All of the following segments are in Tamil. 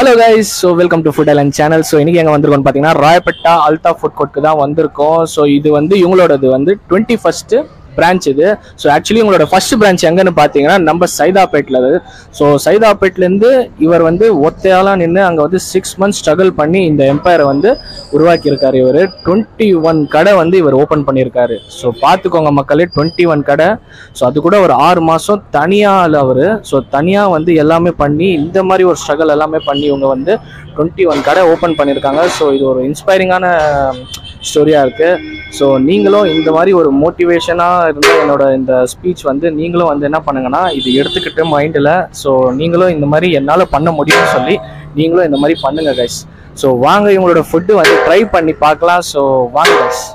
Hello guys, so welcome to Food Island channel. So இன்னைக்கு எங்க வந்திருக்கோம்னு பாத்தீங்கன்னா ராயப்பேட்டா அல்தா ஃபுட் கோர்ட்க்கு தான் வந்திருக்கோம். ஸோ இது வந்து இவங்களோடது வந்து 21st பிரான்ச் இது. ஸோ ஆக்சுவலி உங்களோட ஃபர்ஸ்ட் பிரான்ச் எங்கன்னு பார்த்தீங்கன்னா நம்ம சைதாப்பேட்டில். ஸோ சைதாப்பேட்லேருந்து இவர் வந்து ஒத்தையாலாம் நின்று அங்கே வந்து 6 months ஸ்ட்ரகிள் பண்ணி இந்த எம்பையரை வந்து உருவாக்கியிருக்காரு. இவர் 21 கடை வந்து இவர் ஓப்பன் பண்ணியிருக்காரு. ஸோ பார்த்துக்கோங்க மக்களே, 21 கடை. ஸோ அது கூட ஒரு 6 மாதம் தனியாக அவர் தனியாக வந்து எல்லாமே பண்ணி இந்த மாதிரி ஒரு ஸ்ட்ரகிள் எல்லாமே பண்ணி இவங்க வந்து 21 கடை ஓப்பன் பண்ணியிருக்காங்க. ஸோ இது ஒரு இன்ஸ்பைரிங்கான ஸ்டோரியாக இருக்குது. ஸோ நீங்களும் இந்த மாதிரி ஒரு மோட்டிவேஷனாக இருந்த என்னோட இந்த ஸ்பீச் வந்து நீங்களும் வந்து என்ன பண்ணுங்கன்னா இது எடுத்துக்கிட்டு மைண்டில், ஸோ நீங்களும் இந்த மாதிரி என்னால் பண்ண முடியும்னு சொல்லி நீங்களும் இந்த மாதிரி பண்ணுங்க கைஸ். ஸோ வாங்க இவங்களோட ஃபுட்டு வந்து ட்ரை பண்ணி பார்க்கலாம். ஸோ வாங்க கைஸ்.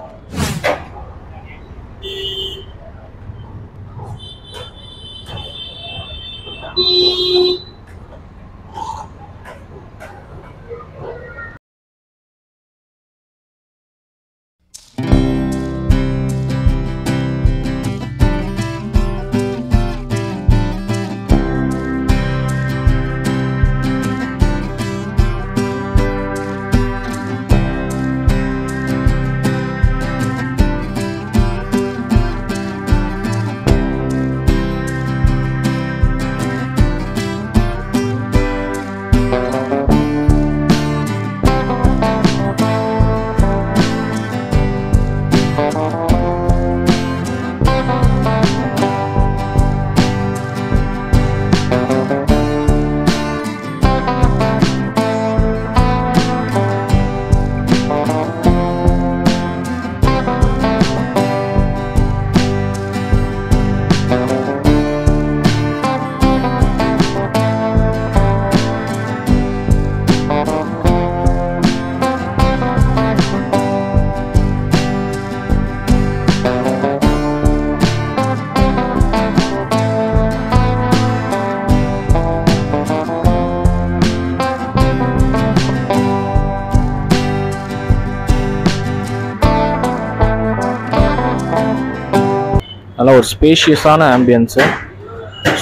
நல்லா ஒரு ஸ்பேஷியஸான ஆம்பியன்ஸு.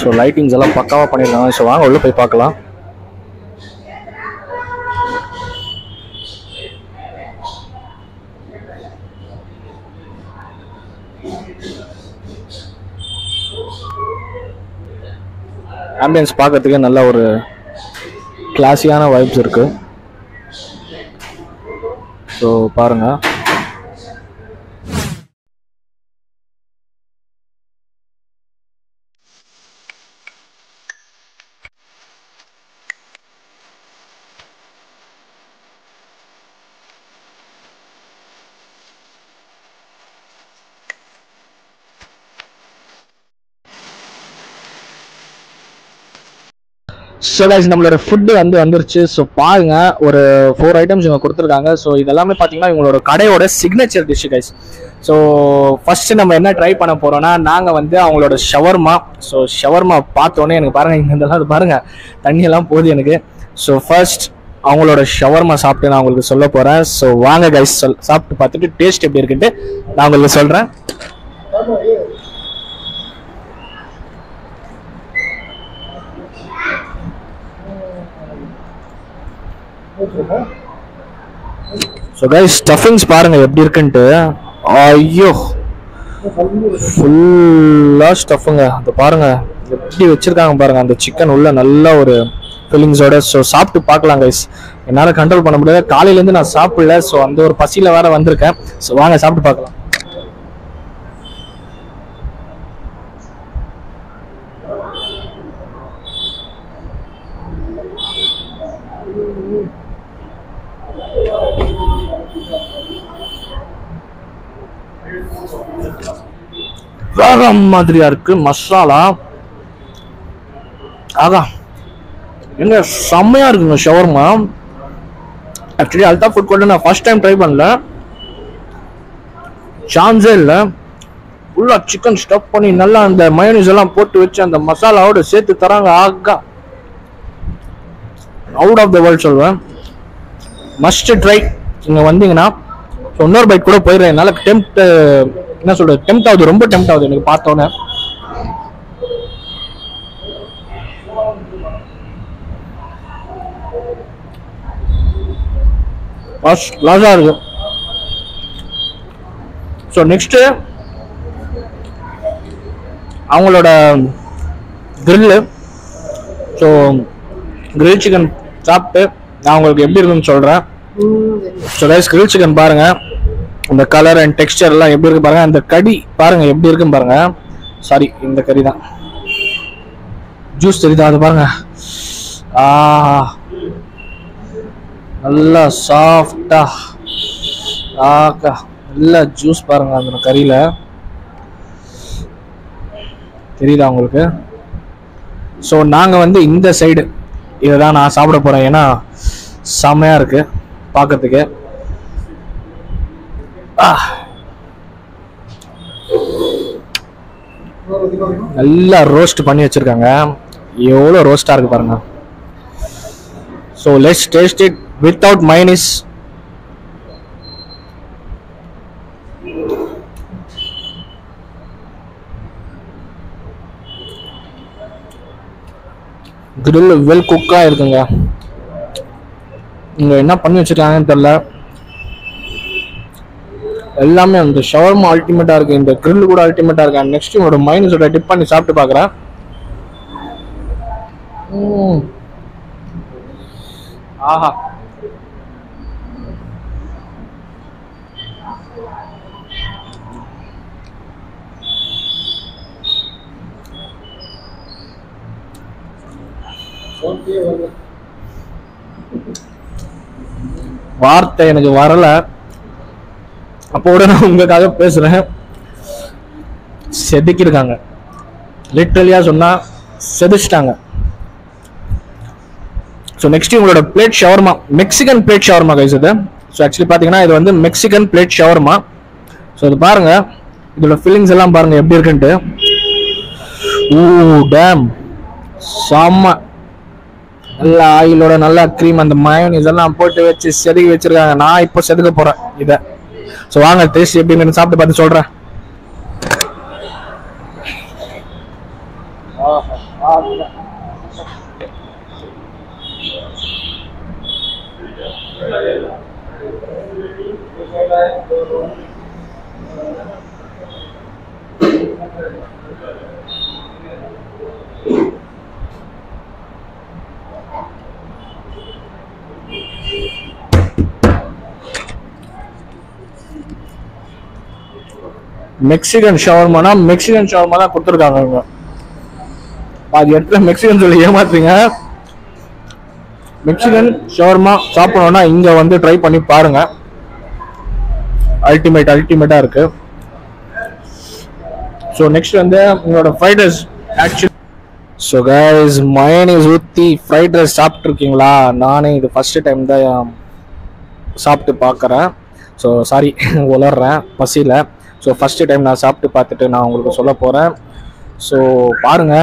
ஸோ லைட்டிங்ஸ் எல்லாம் பக்காவாக பண்ணியிருக்காங்க. ஸோ வாங்க உள்ள போய் பார்க்கலாம். ஆம்பியன்ஸ் பார்க்கறதுக்கு நல்ல ஒரு கிளாஸியான வைப்ஸ் இருக்கு. ஸோ பாருங்க. ஸோ கைஸ் நம்மளோட ஃபுட்டு வந்து வந்துருச்சு. ஸோ பாருங்க, ஒரு 4 items இவங்க கொடுத்துருக்காங்க. ஸோ இதெல்லாமே பார்த்தீங்கன்னா இவங்களோட கடையோட signature dish guys. So first நம்ம என்ன ட்ரை பண்ண போறோம்னா நாங்கள் வந்து அவங்களோட ஷவர்மா. ஸோ ஷவர்மா பார்த்தோன்னே எனக்கு பாருங்க, இங்கே இதெல்லாம் பாருங்க தண்ணியெல்லாம் போகுது எனக்கு. ஸோ ஃபர்ஸ்ட் அவங்களோட ஷவர்மா சாப்பிட்டு நான் உங்களுக்கு சொல்ல போறேன். ஸோ வாங்க கைஸ், சாப்பிட்டு பார்த்துட்டு டேஸ்ட் எப்படி இருக்குன்ட்டு நான் உங்களுக்கு சொல்றேன். ஸோ கைஸ் ஸ்டஃபிங்ஸ் பாருங்க எப்படி இருக்குன்ட்டு. ஐயோ ஃபுல்லாக ஸ்டஃபுங்க. அது பாருங்க எப்படி வச்சிருக்காங்க பாருங்க. அந்த சிக்கன் உள்ள நல்ல ஒரு ஃபில்லிங்ஸோட. ஸோ சாப்பிட்டு பார்க்கலாம் கைஸ். என்னால் கண்ட்ரோல் பண்ண முடியாது, காலையிலேருந்து நான் சாப்பிடல. ஸோ அந்த ஒரு பசியில் வேற வந்திருக்கேன். ஸோ வாங்க சாப்பிட்டு பார்க்கலாம். வேற மாதிரியா இருக்கு மசாலா. ஆகா எங்க செம்மையா இருக்குங்க ஷவர்மா. ஆக்சுவலி அல்தா ஃபுட் கோர்ட்ல நான் ஃபர்ஸ்ட் டைம் ட்ரை பண்ணல, சான்ஸே இல்லை. ஃபுல்லா சிக்கன் ஸ்டஃப் பண்ணி நல்லா அந்த மயோனீஸ் எல்லாம் போட்டு வச்சு அந்த மசாலாவோட சேர்த்து தராங்க. ஆகா அவுட் ஆஃப் த வேர்ல்ட் சொல்வேன். Must try. நீங்க வந்தீங்கன்னா இன்னொரு பைட் கூட போயிடுறேன். என்னால் என்ன சொல்றது, டெம்ட் ஆகுது, ரொம்ப டெம்ட் ஆகுது எனக்கு பார்த்தோன்னே. லாஸா இருக்கு. ஸோ நெக்ஸ்ட் அவங்களோட கிரில்லு. ஸோ கிரில் சிக்கன் சாப்பிட்டு நான் உங்களுக்கு எப்படி இருக்குன்னு சொல்றேன். ஸோ கைஸ், கிரில் சிக்கன் பாருங்க, இந்த கலர் அண்ட் டெக்ஸ்டர் எல்லாம் எப்படி இருக்கு பாருங்க. அந்த கறி பாருங்க எப்படி இருக்குன்னு பாருங்க. சாரி, இந்த கறி தான், ஜூஸ் தெரியுதா அது பாருங்க. நல்லா சாஃப்டா நல்ல ஜூஸ் பாருங்க அந்த கறியில, தெரியுதா உங்களுக்கு? ஸோ நாங்கள் வந்து இந்த சைடு இதை தான் நான் சாப்பிட போறேன். ஏன்னா செம்மையா இருக்கு பார்க்கறதுக்கு. நல்லா ரோஸ்ட் பண்ணி வச்சிருக்காங்க. எவ்வளோ ரோஸ்டா இருக்கு பாருங்க. So let's taste it without mayonnaise. Grill well குக்கா இருக்குங்க. இங்க என்ன பண்ணி வச்சிருக்காங்கன்னு தெரியல. எல்லாமே அந்த ஷவர்மா அல்டிமேட்டா இருக்கு, இந்த கிரில் கூட அல்டிமேட்டா இருக்கு. நெக்ஸ்ட் உங்களோட மைனஸோட டிப் பண்ணி சாப்பிட்டு பார்க்குறேன். ஆஹா, வார்த்தை எனக்கு வரல, அப்போட நான் உங்களுக்காக பேசுறேன். செதுக்கிருக்காங்க, லிட்டரலியா சொன்னா செதுச்சிட்டாங்க. ஸோ நெக்ஸ்ட் உங்களோட plate shawarma, Mexican plate shawarma guys இது. ஸோ ஆக்சுவலி பார்த்தீங்கன்னா இது வந்து மெக்சிகன் பிளேட் ஷவர்மா. ஸோ இது பாருங்க, இதோட ஃபில்லிங்ஸ் எல்லாம் பாருங்க எப்படி இருக்குன்ட்டு. ஓ டேம், செம்ம. நல்ல ஆயிலோட நல்ல க்ரீம், அந்த மயோனைஸ் எல்லாம் போட்டு வச்சு செதுக்கி வச்சிருக்காங்க. நான் இப்போ செதுக்க போறேன் இதை. ஸோ வாங்க டேஸ்ட் எப்படின்னு சாப்பிட்டு பார்த்து சொல்றேன். மெக்சிகன் ஷவர்மானா மெக்சிகன் ஷவர்மா தான் கொடுத்துருக்காங்க. அது இடத்துல மெக்சிகன் சொல்லி ஏமாத்துறீங்க. மெக்சிகன் ஷவர்மா சாப்பிடணும்னா இங்க வந்து ட்ரை பண்ணி பாருங்க. அல்டிமேட்டா இருக்கு. ஸோ நெக்ஸ்ட் வந்து உங்களோட fried rice. Actually so guys, mayonnaise ஊற்றி ஃப்ரைட் ரைஸ் சாப்பிட்ருக்கீங்களா? நானே இது ஃபர்ஸ்ட் டைம் தான் சாப்பிட்டு பார்க்குறேன். ஸோ சாரி, உளர்றேன் பசியில். ஸோ ஃபர்ஸ்ட் டைம் நான் சாப்பிட்டு பார்த்துட்டு நான் உங்களுக்கு சொல்ல போகிறேன். ஸோ பாருங்க.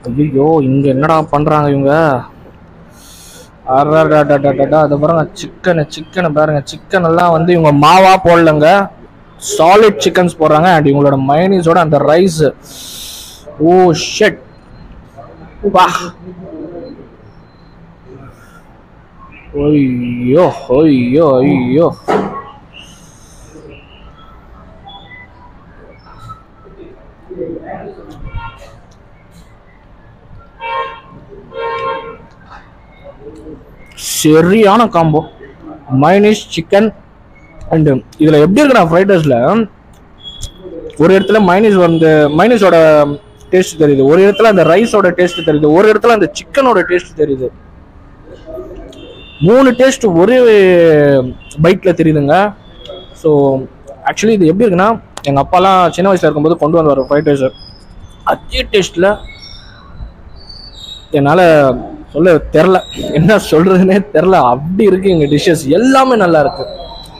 ஐயோ, இங்கே என்னடா பண்ணுறாங்க இவங்க? அதை பாருங்க, சிக்கனை பாருங்க. சிக்கன் எல்லாம் வந்து இவங்க மாவா போடலங்க, சாலிட் சிக்கன்ஸ் போடுறாங்க. அண்ட் இவங்களோட மயோனைஸோட அந்த ரைஸ், ஓ ஷிட், வா, ஐயோ ஐயோ ஐயோ. சரியான காம்போ, மயோனைஸ் சிக்கன். அண்ட் இதுல எப்படி இருக்குன்னா, ஃப்ரைட் ரைஸ்ல ஒரு இடத்துல மைனஸோட டேஸ்ட் தெரியுது, ஒரு இடத்துல அந்த ரைஸோட டேஸ்ட் தெரியுது, ஒரு இடத்துல அந்த சிக்கனோட டேஸ்ட் தெரியுது. 3 டேஸ்ட் ஒரே பைட்ல தெரியுதுங்க. ஸோ ஆக்சுவலி இது எப்படி இருக்குன்னா, எங்க அப்பாலாம் சின்ன வயசுல இருக்கும்போது கொண்டு வந்து ஃப்ரைட் ரைஸ், அதே டேஸ்ட்ல என்னால சொல்ல தெரில, என்ன சொல்றதுன்னே தெரில. அப்படி இருக்கு எங்க டிஷ்ஷஸ் எல்லாமே. நல்லா இருக்கு,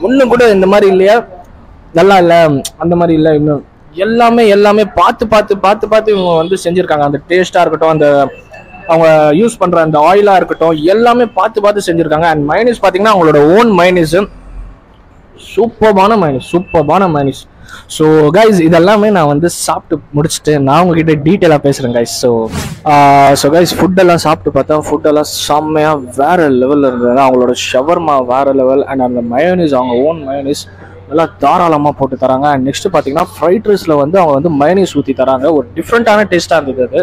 ஒன்றும் கூட இந்த மாதிரி இல்லையா, நல்லா இல்லை அந்த மாதிரி இல்லை. இன்னும் எல்லாமே பார்த்து இவங்க வந்து செஞ்சிருக்காங்க. அந்த டேஸ்டா இருக்கட்டும், அந்த அவங்க யூஸ் பண்ற அந்த ஆயிலா இருக்கட்டும், எல்லாமே பார்த்து செஞ்சிருக்காங்க. அண்ட் மைனஸ் பாத்தீங்கன்னா அவங்களோட ஓன் மைனஸ், சூப்பர்பான மைனஸ். ஸோ கைஸ் இதெல்லாமே நான் வந்து சாப்பிட்டு முடிச்சுட்டு நான் உங்ககிட்ட டீட்டெயிலாக பேசுகிறேன் கைஸ். ஸோ கைஸ் ஃபுட்டெல்லாம் சாப்பிட்டு பார்த்தா ஃபுட்டெல்லாம் செம்மையாக வேறு லெவலில் இருந்தது. அவங்களோட ஷவர்மா வேறு லெவல் அண்ட் அந்த மயோனிஸ் அவங்க ஓன் மயோனிஸ் நல்லா தாராளமாக போட்டு தராங்க. அண்ட் நெக்ஸ்ட் பார்த்தீங்கன்னா ஃப்ரைட் ரைஸில் வந்து அவங்க வந்து மயோனிஸ் ஊற்றி தராங்க. ஒரு டிஃப்ரெண்ட்டான டேஸ்ட்டாக இருந்தது அது.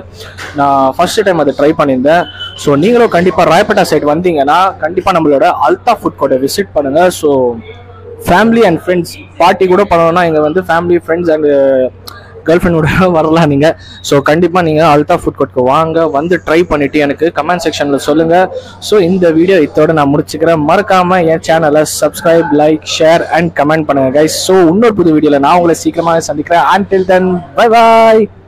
நான் ஃபர்ஸ்ட் டைம் அதை ட்ரை பண்ணியிருந்தேன். ஸோ நீங்களும் கண்டிப்பாக ராயப்பேட்டா சைட் வந்தீங்கன்னா கண்டிப்பாக நம்மளோட அல்தா ஃபுட் கோர்ட்டை விசிட் பண்ணுங்கள். So family and friends party கூட பண்ணணும்னா இங்கே வந்து ஃபேமிலி ஃப்ரெண்ட்ஸ் அண்ட் கேர்ள் ஃப்ரெண்டோட வரலாம் நீங்கள். ஸோ கண்டிப்பாக நீங்கள் அல்தா ஃபுட் கோர்ட்க்கு வாங்க, வந்து ட்ரை பண்ணிவிட்டு எனக்கு கமெண்ட் செக்ஷனில் சொல்லுங்கள். ஸோ இந்த வீடியோ இதோட நான் முடிச்சுக்கிறேன். மறக்காமல் என் சேனலை subscribe, like, share and comment பண்ணுங்கள் கைஸ். ஸோ இன்னொரு புது வீடியோவில் நான் உங்களை சீக்கிரமாக சந்திக்கிறேன். until then, bye bye.